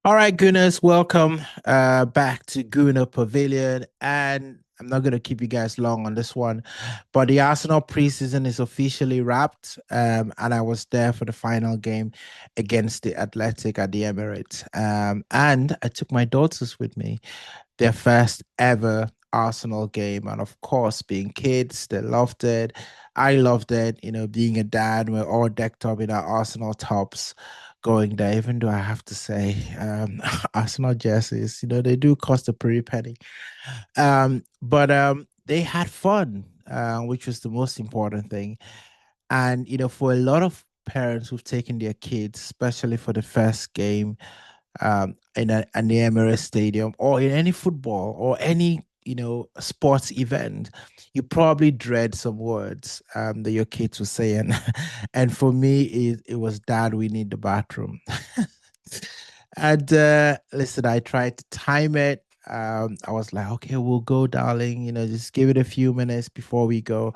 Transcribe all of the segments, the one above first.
All right, Gunners, welcome back to Gunner Pavilion. And I'm not going to keep you guys long on this one, but the Arsenal preseason is officially wrapped. And I was there for the final game against the Athletic at the Emirates. And I took my daughters with me, their first ever Arsenal game. And of course, being kids, they loved it. I loved it. Being a dad, we're all decked up in our Arsenal tops going there, even though I have to say, Arsenal jerseys, they do cost a pretty penny. But they had fun, which was the most important thing. And, for a lot of parents who've taken their kids, especially for the first game, in the Emirates Stadium or in any football or any sports event, you probably dread some words that your kids were saying. And for me, it was, Dad, we need the bathroom. And listen, I tried to time it. I was like, okay, we'll go, darling. Just give it a few minutes before we go.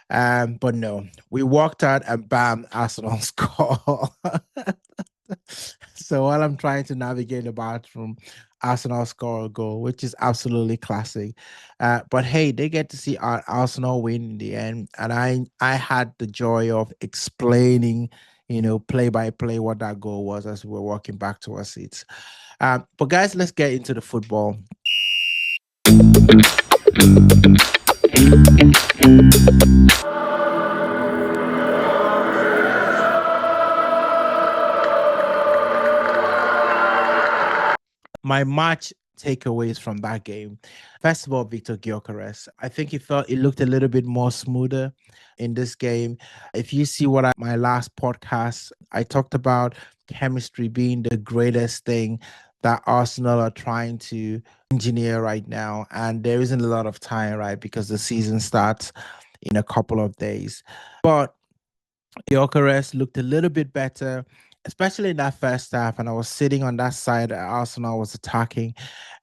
But no, we walked out and bam, Arsenal score. So while I'm trying to navigate the bathroom, Arsenal score a goal, which is absolutely classic. But hey, they get to see Arsenal win in the end, and I had the joy of explaining, play by play what that goal was as we were walking back to our seats. But guys, let's get into the football. My match takeaways from that game. First of all, Viktor Gyökeres. I think it looked a little bit more smoother in this game. If you see my last podcast, I talked about chemistry being the greatest thing that Arsenal are trying to engineer right now. And there isn't a lot of time, right? Because the season starts in a couple of days. But Gyökeres looked a little bit better, especially in that first half. And I was sitting on that side that Arsenal was attacking.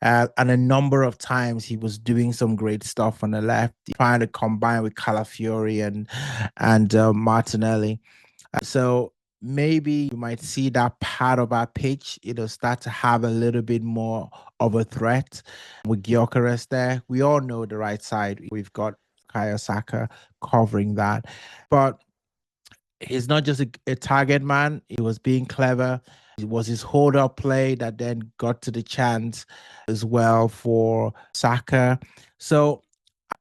And a number of times he was doing some great stuff on the left, trying to combine with Calafiori and Martinelli. So maybe you might see that part of our pitch, start to have a little bit more of a threat with Gyökeres there. We all know the right side. We've got Kaya Saka covering that. But he's not just a target man. He was being clever. It was his hold up play that then got to the chance as well for Saka. So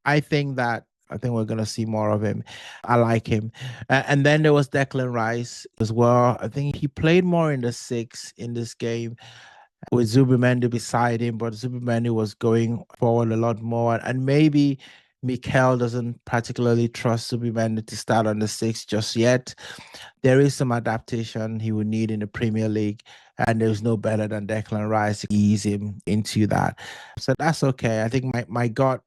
I think we're gonna see more of him. I like him. And then there was Declan Rice as well. I think he played more in the six in this game with Zubimendi beside him, but Zubimendi was going forward a lot more. And maybe Mikel doesn't particularly trust Zubimendi to start on the six just yet. There is some adaptation he would need in the Premier League, and there's no better than Declan Rice to ease him into that. So that's okay. I think my gut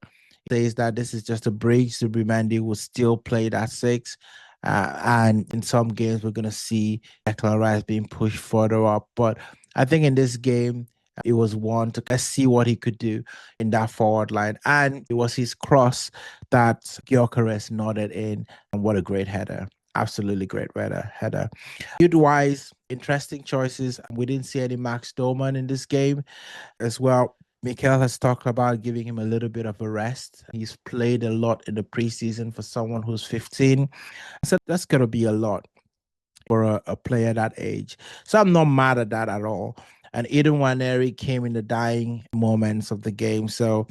says that this is just a bridge. Zubimendi will still play that six. And in some games, we're going to see Declan Rice being pushed further up. But I think in this game, it was one to see what he could do in that forward line. And it was his cross that Gyökeres nodded in. And what a great header. Absolutely great header. Youth wise, interesting choices. We didn't see any Max Doman in this game as well. Mikel has talked about giving him a little bit of a rest. He's played a lot in the preseason for someone who's 15. So that's going to be a lot for a player that age. So I'm not mad at that at all. And Eden Waneri came in the dying moments of the game. So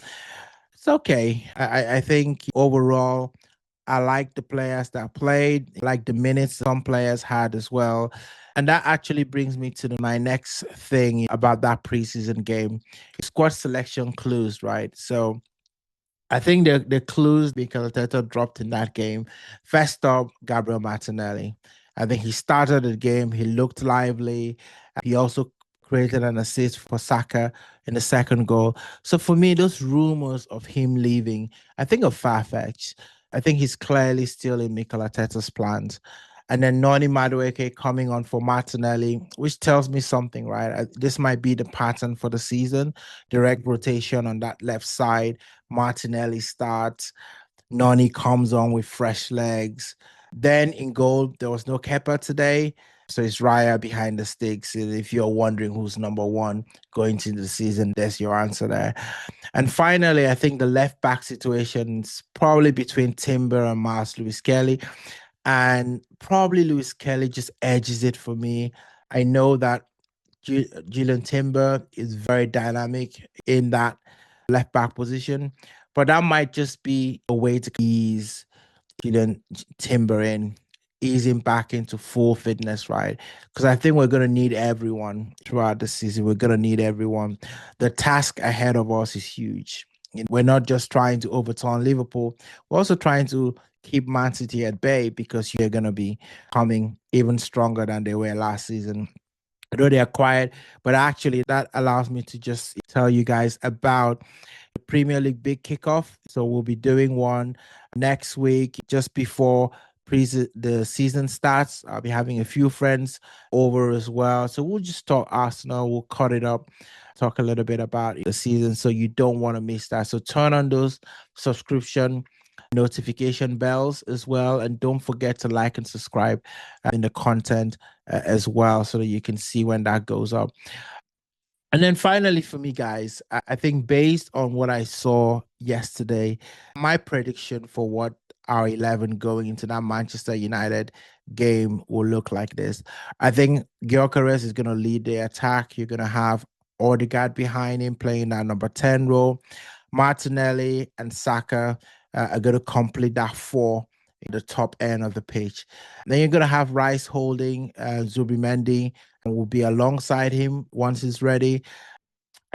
it's okay. I think overall, I like the players that played, I like the minutes some players had as well. And that actually brings me to my next thing about that preseason game. Squad selection clues, right? So I think the clues because Arteta dropped in that game. First up, Gabriel Martinelli. I think he started the game. He looked lively. He also created an assist for Saka in the second goal. So for me, those rumors of him leaving, I think are far-fetched. I think he's clearly still in Mikel Arteta's plans. And then Noni Madueke coming on for Martinelli, which tells me something, right? This might be the pattern for the season. Direct rotation on that left side. Martinelli starts. Noni comes on with fresh legs. Then in goal, there was no Kepa today. So it's Raya behind the sticks. And if you're wondering who's number one going into the season, there's your answer there. And finally, I think the left back situation is probably between Timber and Myles Lewis-Skelly. And probably Lewis-Skelly just edges it for me. I know that Julian Timber is very dynamic in that left back position, but that might just be a way to ease Julian Timber in, ease him back into full fitness, right? Because I think we're going to need everyone throughout the season. We're going to need everyone. The task ahead of us is huge. We're not just trying to overturn Liverpool, we're also trying to keep Man City at bay because you're going to be coming even stronger than they were last season. I know they are quiet, but actually that allows me to just tell you guys about the Premier League big kickoff. So we'll be doing one next week, just before the season starts. I'll be having a few friends over as well. So we'll just talk Arsenal. We'll cut it up, talk a little bit about the season. So you don't want to miss that. So turn on those subscription notification bells as well. And don't forget to like and subscribe in the content as well, so that you can see when that goes up. And then finally, for me, guys, I think based on what I saw yesterday, my prediction for what our 11 going into that Manchester United game will look like this. I think Gyökeres is going to lead the attack. You're going to have Odegaard behind him playing that number 10 role. Martinelli and Saka are going to complete that four in the top end of the pitch. Then you're going to have Rice holding Zubimendi and will be alongside him once he's ready.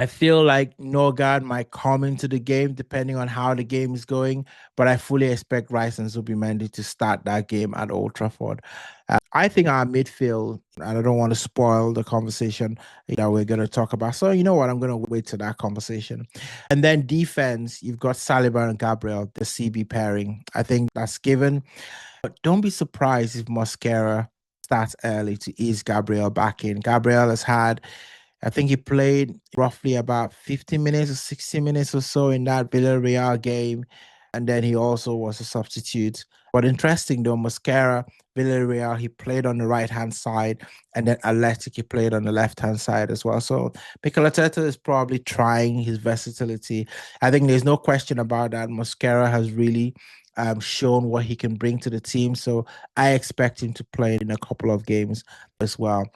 I feel like Norgard might come into the game depending on how the game is going, but I fully expect Rice and Zubimendi to start that game at Old Trafford. I think our midfield, and I don't want to spoil the conversation that we're going to talk about. So, you know what? I'm going to wait to that conversation. And then defense, you've got Saliba and Gabriel, the CB pairing. I think that's given. But don't be surprised if Mosquera starts early to ease Gabriel back in. Gabriel has had, I think he played roughly about 50 minutes or 60 minutes or so in that Villarreal game. And then he also was a substitute. But interesting though, Mosquera, Villarreal, he played on the right-hand side. And then Athletic, he played on the left-hand side as well. So Mikel Arteta is probably trying his versatility. I think there's no question about that. Mosquera has really shown what he can bring to the team. So I expect him to play in a couple of games as well.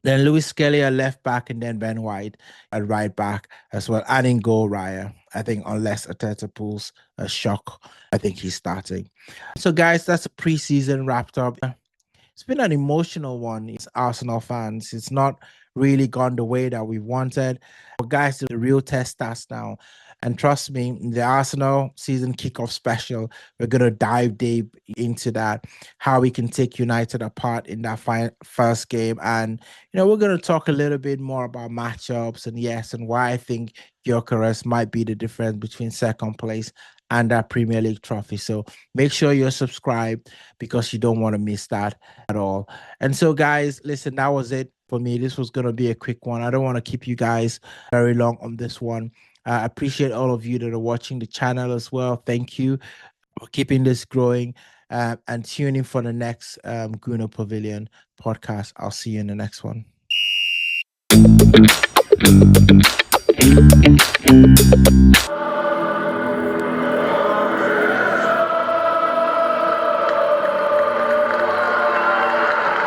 Then Lewis-Skelly at left back, and then Ben White at right back as well. And in goal, Raya. I think unless Arteta pulls a shock, I think he's starting. So, guys, that's a preseason wrapped up. It's been an emotional one. It's Arsenal fans. It's not really gone the way that we wanted. But, guys, the real test starts now. And trust me, the Arsenal season kickoff special, we're going to dive deep into that, how we can take United apart in that first game. And, we're going to talk a little bit more about matchups and why I think Gyökeres might be the difference between second place and that Premier League trophy. So make sure you're subscribed because you don't want to miss that at all. And so, guys, listen, that was it for me. This was going to be a quick one. I don't want to keep you guys very long on this one. I appreciate all of you that are watching the channel as well. Thank you for keeping this growing and tuning for the next Gruner Pavilion podcast. I'll see you in the next one.